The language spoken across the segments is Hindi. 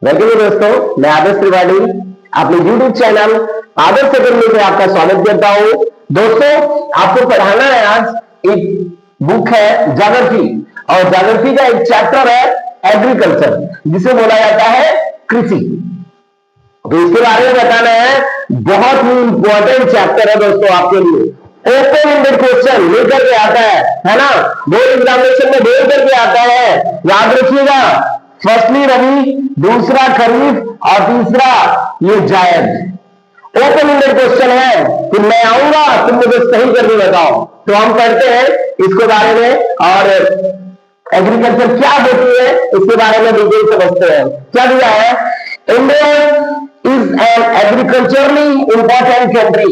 वेलकम दोस्तों, मैं आदर्श त्रिवाड़ी अपने YouTube चैनल आदर्श अकेडमी में आपका स्वागत करता हूं। दोस्तों, आपको पढ़ाना है आज एक बुक है ज्योग्राफी, और ज्योग्राफी का एक चैप्टर है एग्रीकल्चर, जिसे बोला जाता है कृषि। तो इसके बारे में बताना है। बहुत ही इंपॉर्टेंट चैप्टर है दोस्तों आपके लिए। ओपन एंडेड क्वेश्चन लेकर के आता है ना, बोर्ड एग्जामिनेशन में बोल करके आता है। याद रखिएगा, फर्स्टली रबी, दूसरा खरीफ और तीसरा ये जायद। ओपन एंडेड क्वेश्चन है कि मैं आऊंगा, तुम मुझे सही करके बताओ। तो हम पढ़ते हैं इसके बारे में, और एग्रीकल्चर क्या होती है इसके बारे में डिटेल समझते हैं। क्या दिया है? India is an agriculturally important country.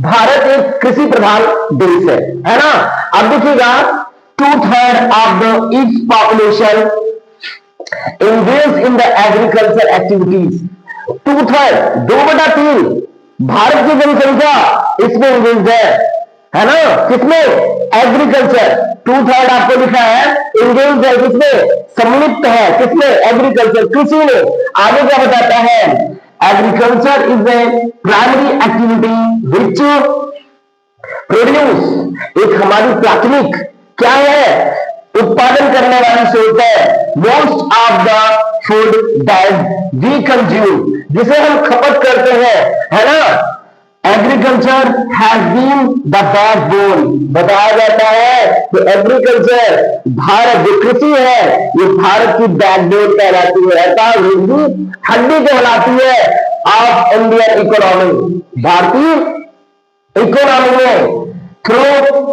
Bharat एक कृषि प्रधान देश है ना। अब देखिएगा, 2/3 of the its population engaged in the agriculture activities। 2/3, 2/3 Bharat की जनसंख्या इसमें इंगेज है ना। किसमें? एग्रीकल्चर। 2/3 आपको लिखा है इंगेज है, किसमें? सम्मिलित है, किसमें? एग्रीकल्चर, कृषि में। आगे क्या बताता है? Agriculture is a primary activity which produce, एक हमारी प्राथमिक क्या है? उत्पादन करने वाली स्रोत है। Most of the food that we consume, जिसे हम खपत करते हैं, है ना। Agriculture has been the backbone, बताया जाता है कि एग्रीकल्चर, भारत जो कृषि है, ये भारत की बैकबोन कहलाती है, अर्थात हड्डी कहलाती है ऑफ इंडियन इकोनॉमी, भारतीय इकोनॉमी में। Through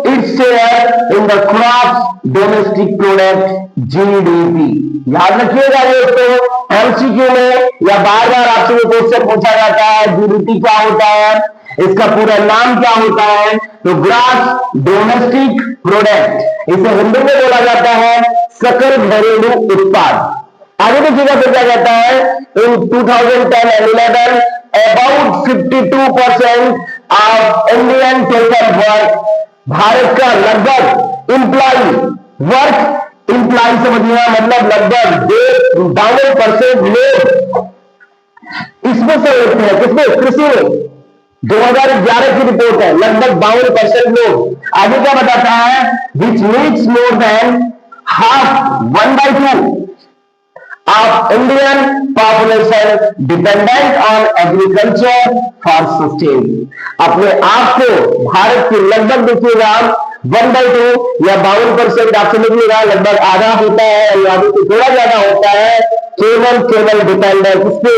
its share in the crops domestic product GDP. याद रखिएगा दोस्तों, एमसीक्यू में या बार बार आपसे ये क्वेश्चन पूछा जाता है, जीडीपी क्या होता है, इसका पूरा नाम क्या होता है? तो ग्रॉस डोमेस्टिक प्रोडक्ट, इसे हिंदी में बोला जाता है सकल घरेलू उत्पाद। आगे देखिएगा फिर क्या कहता है? इन 2010 and 11 about 52% of Indian total work, Bharat का लगभग इंप्लाई वर्क, इंप्लाई समझिए मतलब लगभग 52% लोग इसमें से होते हैं। किसमें? कृषि में। 2011 की रिपोर्ट है, लगभग 52% लोग। आगे क्या बताता है? Which needs more than half 1/2 of Indian population dependent on agriculture for sustain। अपने आप को भारत के लगभग देखिएगा 1/2 या 52% आप समझिएगा, लगभग आधा होता है या तो थोड़ा ज्यादा होता है, केवल डिपेंडेंट, किस पे?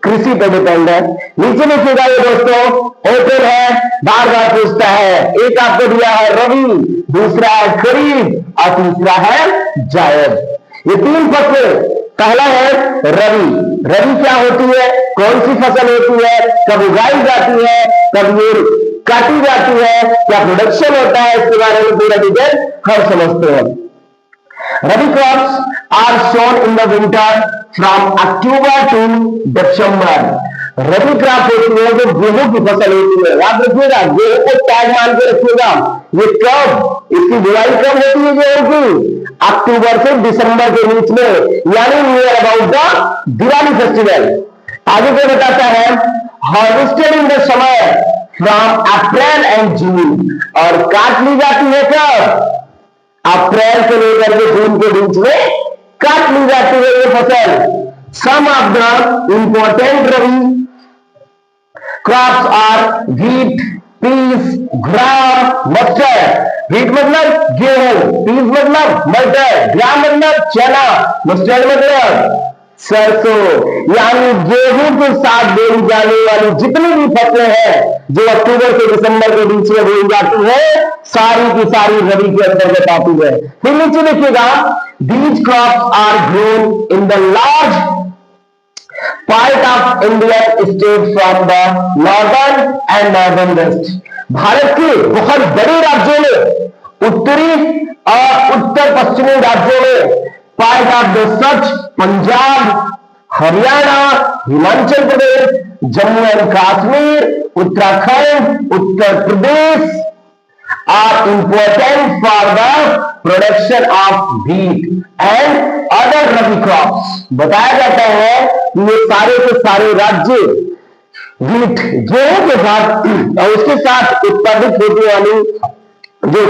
कृषि पे डिपेंड है। नीचे देखिएगा ये दोस्तों ओपन है, बार बार पूछता है। एक आपको दिया है रबी, दूसरा है खरीफ और तीसरा है जायद। ये तीन फसलें। पहला है रबी। रबी क्या होती है? कौन सी फसल होती है? कब उगाई जाती है? कब ये काटी जाती है? क्या प्रोडक्शन होता है? इसके बारे में पूरा डिटेल हम समझते हैं। Rabi crops are sown in the winter from October to December. Rabi crop होती है जो गेहूं की फसल होती है। याद रखिएगा, गेहूं को टैग मान के रखिएगा। ये कब, इसकी बुआई कब होती है गेहूं की? अक्टूबर से दिसंबर के बीच में, यानी near about the Diwali festival. आगे क्या बताता है? Harvested in the summer from April and June, और काट ली जाती है कब? अप्रैल से लेकर के जून के बीच में काट ली जाती है ये फसल। Some of the important rabi crops are wheat, peas, gram, mustard. Wheat मतलब गेहूं, पीस मतलब मटर, ग्राम मतलब चना, मस्टर्ड मतलब सरसों। यानी गेहूं के साथ बोई जाने वाली जितनी भी फसलें हैं जो अक्टूबर से दिसंबर के बीच में बोई जाती है, सारी की सारी रबी के अंतर्गत आती है। फिर नीचे देखिएगा, these crops are grown in the large part of Indian state from the northern and northern west. Bharat के बहुत बड़े राज्यों में, उत्तरी और उत्तर पश्चिमी राज्यों में, part of the such Punjab, Haryana, Himachal Pradesh, Jammu and Kashmir, Uttarakhand, Uttar Pradesh are important for the production of wheat and other rabi crops। बताया जाता है कि ये सारे के सारे राज्य वीट गेहूं के साथ और उसके साथ उत्पादित होने वाली जो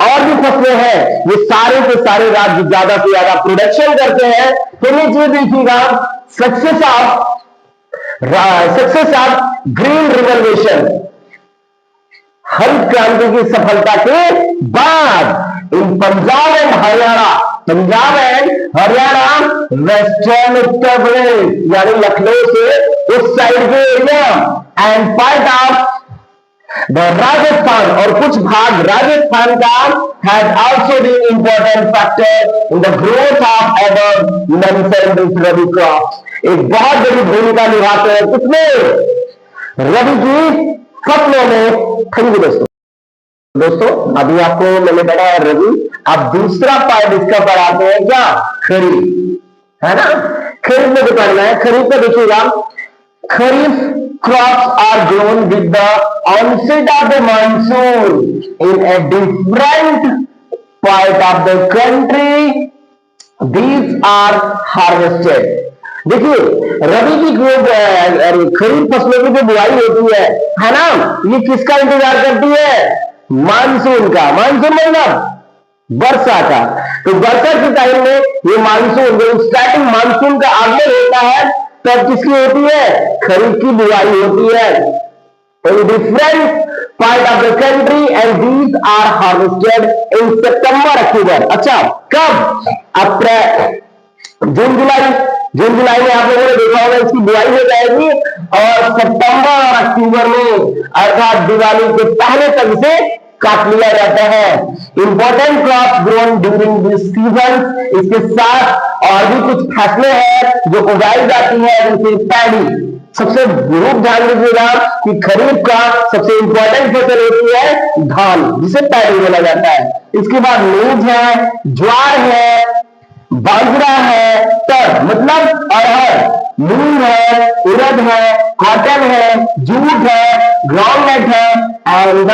और भी फसलें हैं, ये सारे के सारे राज्य ज्यादा से ज्यादा प्रोडक्शन करते हैं। तो ये चीज देखिएगा, सक्सेस ऑफ ग्रीन रिवॉल्यूशन, हरित क्रांति की सफलता के बाद in Punjab and Haryana, western Uttar Pradesh यानी लखनऊ से उस साइड के area and part of the Rajasthan और कुछ भाग राजस्थान का has also been important factor in the growth of other mentioned rabi crops. एक बहुत बड़ी भूमिका निभाते हैं किसमें? रबी की फसलों में। थैंक यू दोस्तों, अभी आपको मैंने बताया रबी, अब दूसरा पार्ट इसका पढ़ाते हैं क्या? खरीफ, है ना। खरीफ में पढ़ना है। खरीफ में देखिएगा, खरीफ crops are grown with the onset of the monsoon in a different part of the country. These are harvested. देखिए, रबी की खरीफ फसलों की जो बुआई होती है ना, ये किसका इंतजार करती है? मानसून का। मानसून मतलब वर्षा का। तो वर्षा के टाइम में ये मानसून, जो स्टार्टिंग मानसून का आगमन होता है, तब किसकी होती है? खरीफ की बुआई होती है। In different part of the country and these are harvested in September October. अच्छा, कब? अप्रैल, जून जुलाई में आप लोगों ने देखा होगा इसकी बुआई हो जाएगी और सितंबर और अक्टूबर में अर्थात दिवाली के पहले तक से काट लिया जाता है। Important crops grown during this season, इसके साथ और भी कुछ फसलें हैं जो उगाई जाती है, जैसे पैडी। सबसे जरूर ध्यान दीजिएगा कि खरीफ का सबसे इंपॉर्टेंट फसल होती है धान, जिसे पैडी बोला जाता है। इसके बाद मूंग है, ज्वार है, बाजरा है, तर मतलब अरहर, मूंग है, उड़द है, कॉटन है, जूट है, ग्राउंडनट है एंड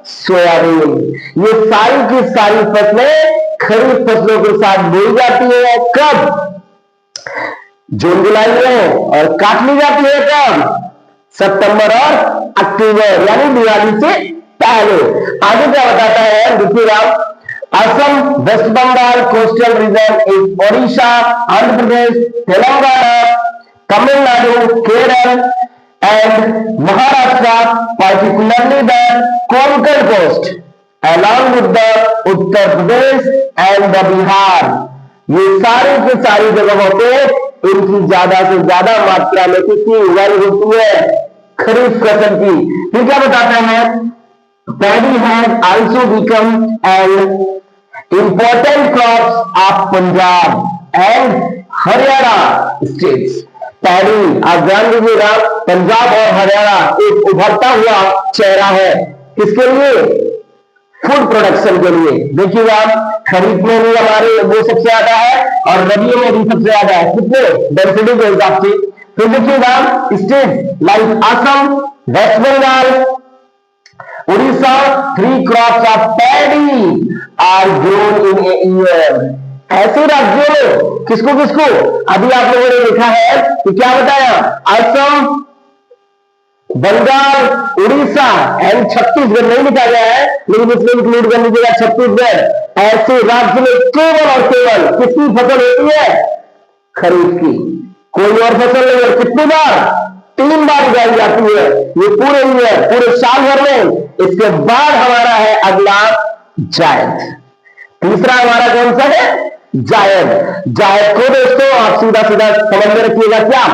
सोयाबीन। ये सारी की सारी फसलें खरीफ फसलों के साथ बोई जाती है। कब? जून जुलाई में, और काट ली जाती है कब? सितंबर और अक्टूबर, यानी दिवाली से पहले। आगे क्या बताता है देखिएगा, Assam, West Bengal, coastal region, Odisha, Andhra Pradesh, Telangana, Tamil Nadu, Kerala and Maharashtra, particularly the Konkan coast, along with the Uttar Pradesh and the Bihar, ये सारी की सारी जगहों पे इनकी ज्यादा से ज्यादा मात्रा में किसकी उगाई होती है? खरीफ फसल की। फिर क्या बताते हैं? Paddy has also become an important crops of Punjab and Haryana states. Paddy, आप जान लीजिएगा, पंजाब और हरियाणा एक उभरता हुआ चेहरा है। किसके लिए? फूड प्रोडक्शन के लिए। देखिएगा, खरीफ में भी हमारे वो सबसे ज्यादा है और रबी में भी सबसे ज्यादा है। कितने? डेंसिटी के हिसाब से। फिर देखिएगा, state like Assam, West Bengal, Orissa, 3 crops of paddy are grown in a year। ऐसे राज्यों में किसको किसको अभी आप लोगों ने देखा है कि क्या बताया? असम, बंगाल, उड़ीसा एंड छत्तीसगढ़ नहीं लिखा गया है, लेकिन इसमें इंक्लूड कर लीजिएगा छत्तीसगढ़। ऐसे राज्य में केवल और केवल किसकी फसल होती है? खरीफ की, कोई और फसल नहीं है। कितनी बार? 3 बार उगाई जाती है ये पूरे ईयर, पूरे साल भर में। इसके बाद हमारा है अगला जायद। तीसरा हमारा कौन सा है? जायद। जायद को दोस्तों आप सीधा सीधा समझ में रखिएगा, क्या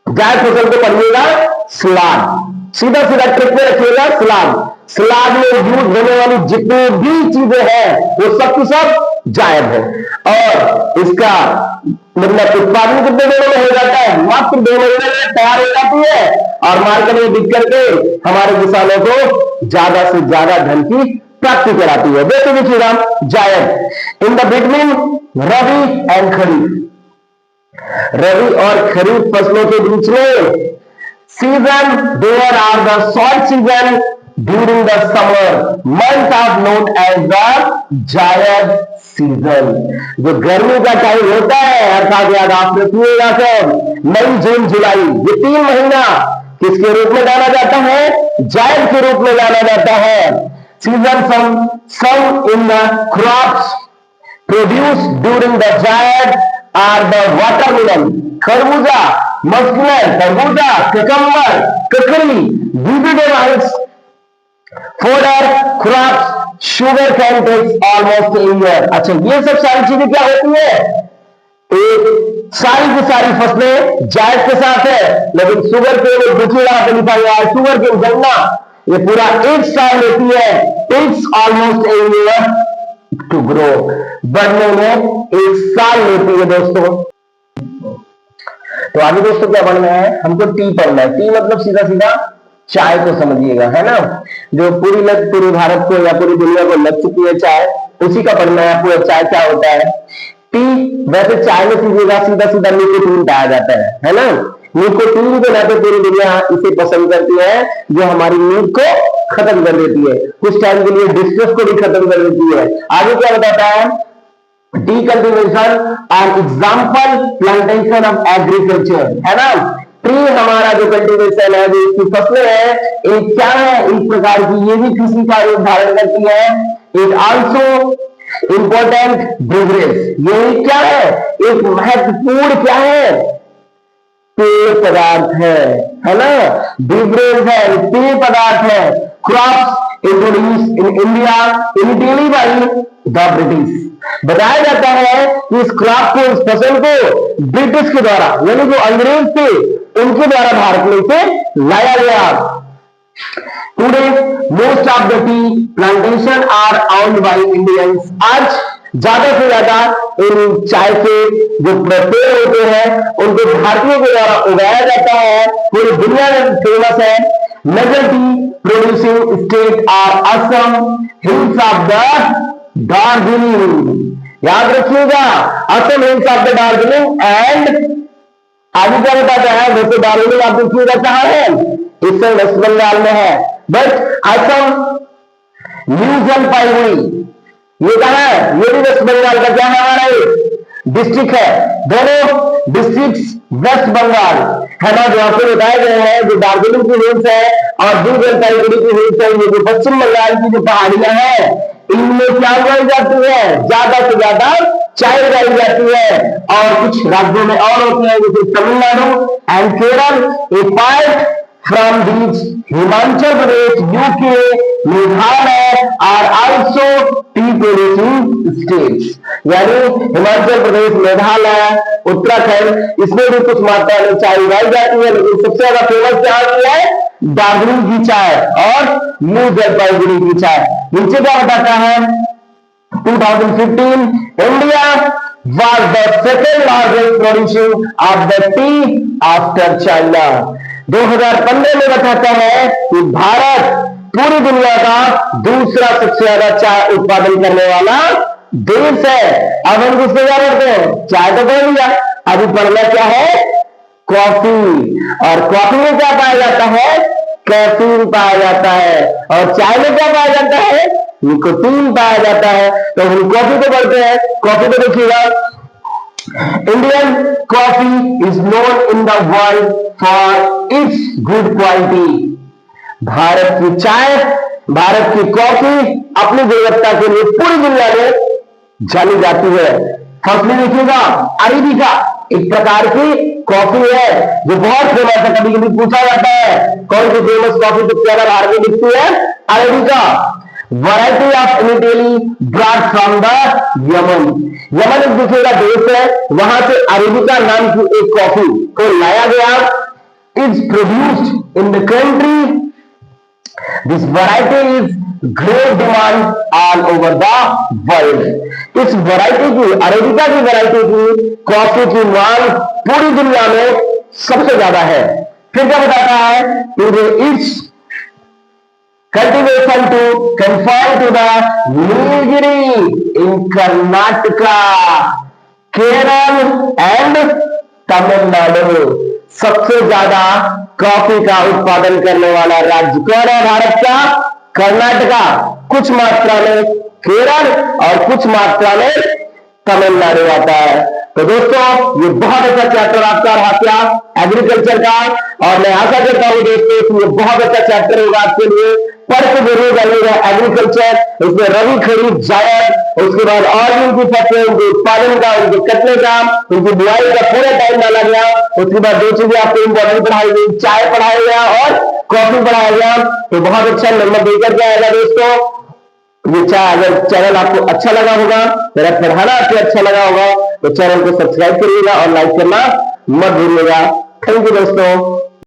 जायद फसल को पढ़िएगा सलाद। सीधा सीधा ट्रिक में रखिएगा सलाद। सलाद में यूज होने वाली जितनी भी चीजें हैं वो सब की सब जायद है। और इसका मतलब उत्पादन कितने दिनों में हो जाता है? मात्र 2 महीने में तैयार हो जाती है और मार्केट में बिक करके हमारे किसानों को ज्यादा से ज्यादा धन की प्राप्ति कराती है। देखो देखिएगा, zaid in the between rabi and kharif, rabi और खरीफ फसलों के बीच में season there are the short season during the summer month of note as the zaid season. जो गर्मी का टाइम होता है, अर्थात याद आप रखिएगा सब, मई जून जुलाई, ये 3 महीना किसके रूप में जाना जाता है? जायद के रूप में जाना जाता है। Season some in the crops produce during the zaid are the watermelon, खरबूजा, मस्कुलर, तरबूजा, ककम्बर, ककड़ी, vegetables, fodder, crops, sugar cane takes almost a year. अच्छा, ये सब सारी चीजें क्या होती है? एक सारी की सारी फसलें जायद के साथ है, लेकिन शुगर केन एक दूसरी जगह पे लिखा हुआ है, शुगर केन गन्ना, ये पूरा 1 साल लेती है। Takes almost a year to grow, बढ़ने में 1 साल लेती है दोस्तों। तो आगे दोस्तों क्या पढ़ना है? हमको टी पढ़ना है। टी मतलब सीधा सीधा चाय को समझिएगा, है ना, जो पूरी भारत को या पूरी दुनिया को लग चुकी है चाय, उसी का पढ़ना है आपको। चाय क्या होता है? टी, वैसे चाय में सीधा सीधा निकोटीन पाया जाता है ना। निकोटीन के नाते पूरी दुनिया इसे पसंद करती है, जो हमारी नींद को खत्म कर देती है, कुछ टाइम के लिए डिस्ट्रेस को भी खत्म कर देती है। आगे क्या बताता है? T cultivation and example plantation of agriculture, है ना। ट्री हमारा जो कल्टीवेशन है, जो इसकी फसलें हैं, एक क्या है? इस प्रकार की ये भी कृषि का रूप धारण करती है। इट आल्सो इंपॉर्टेंट बेवरेज, ये क्या है? एक महत्वपूर्ण क्या है? पेय पदार्थ है ना। बेवरेज है, पेय पदार्थ है। Crops introduce in India initially by the British. बताया जाता है कि इस क्रॉप को, इस फसल को ब्रिटिश के द्वारा, यानी जो अंग्रेज थे उनके द्वारा भारत में इसे लाया गया। Today most of the tea plantation are owned by Indians. आज ज्यादा से ज्यादा इन चाय के जो पेड़ होते हैं उनको भारतीयों के द्वारा उगाया जाता है, पूरी दुनिया में फेमस है। Major tea producing state are Assam, hills of the Darjeeling, याद रखिएगा, Assam, hills of the Darjeeling and आगे क्या बताता है? वैसे दार्जिलिंग आप देखिएगा कहां है? इस समय वेस्ट बंगाल में है, बट असम, न्यू जलपाईगुड़ी ये कहां है? ये भी वेस्ट बंगाल का क्या है? हमारा डिस्ट्रिक्ट है। दोनों डिस्ट्रिक्ट वेस्ट बंगाल है ना, जो आपको बताए गए हैं। जो दार्जिलिंग की हिल्स है और न्यू जलपाईगुड़ी की हिल्स है, ये जो पश्चिम बंगाल की जो पहाड़ियां हैं, इनमें क्या उगाई जाती है? ज्यादा से ज्यादा चाय उगाई जाती है। और कुछ राज्यों में और होती है, जैसे Tamil Nadu and Kerala. A part from these Himachal Pradesh, UK, Meghalaya are also tea producing states, यानी हिमाचल प्रदेश, मेघालय, उत्तराखंड, इसमें भी कुछ मात्रा में चाय उगाई जाती है। लेकिन सबसे ज्यादा फेमस क्या है? दार्जिलिंग की चाय और न्यू जलपाईगुड़ी की चाय। नीचे क्या बताता है? 2015 India was the second largest producer of the tea after China। 2015 में बताता है कि भारत पूरी दुनिया का दूसरा सबसे ज्यादा चाय उत्पादन करने वाला देश है। अब हम किससे क्या करते हैं? चाय तो पढ़ लिया, अभी पढ़ना क्या है? कॉफी। और कॉफी में क्या पाया जाता है? कैफीन पाया जाता है। और चाय में क्या पाया जाता है? निकोटीन पाया जाता है। तो हम कॉफी को पढ़ते हैं। कॉफी को देखिएगा, Indian coffee is known in the world for its good quality. Bharat की चाय, भारत की कॉफी अपनी गुणवत्ता के लिए पूरी दुनिया में जानी जाती है। फसलें देखिएगा, अरेबिका एक प्रकार की कॉफी है जो बहुत फेमस है। कभी कभी पूछा जाता है कौन सी फेमस कॉफी सबसे ज्यादा भारत में दिखती है? Arabica. Variety of initially brought from the Yemen. Yemen एक दूसरा देश है, वहां से अरेबिका नाम की एक कॉफी को लाया गया। Is produced in the country. This variety is great demand all over the world. इस वैरायटी की, अरेबिका की वैरायटी की कॉफी की मांग पूरी दुनिया में सबसे ज्यादा है। फिर क्या बताता है? It's cultivation to confined to the Nilgiri in Karnataka, Kerala and Tamil Nadu। सबसे ज्यादा कॉफी का उत्पादन करने वाला राज्य कौन है भारत का? कर्नाटका, कुछ मात्रा में केरल और कुछ मात्रा में तमिलनाडु आता है। तो दोस्तों ये बहुत अच्छा चैप्टर आपका रहा क्या, एग्रीकल्चर का, और मैं आशा करता हूं दोस्तों कि ये बहुत अच्छा चैप्टर होगा आपके लिए। पढ़ के जरूर जानिएगा एग्रीकल्चर, इसमें रबी खरीफ जायद, उसके बाद और भी उनकी फसलें, उनके उत्पादन का, उनके कटने का, उनकी बुआई का पूरा टाइम डाला गया। उसके बाद दो चीजें आपको इंपॉर्टेंट पढ़ाई गई, चाय पढ़ाया गया और कॉफी पढ़ाया गया। तो बहुत अच्छा नंबर देकर के आएगा दोस्तों। ये अगर चैनल आपको अच्छा लगा होगा, मेरा पढ़ाना आपको अच्छा लगा होगा, तो चैनल को सब्सक्राइब करिएगा और लाइक करना मत भूलिएगा। थैंक यू दोस्तों।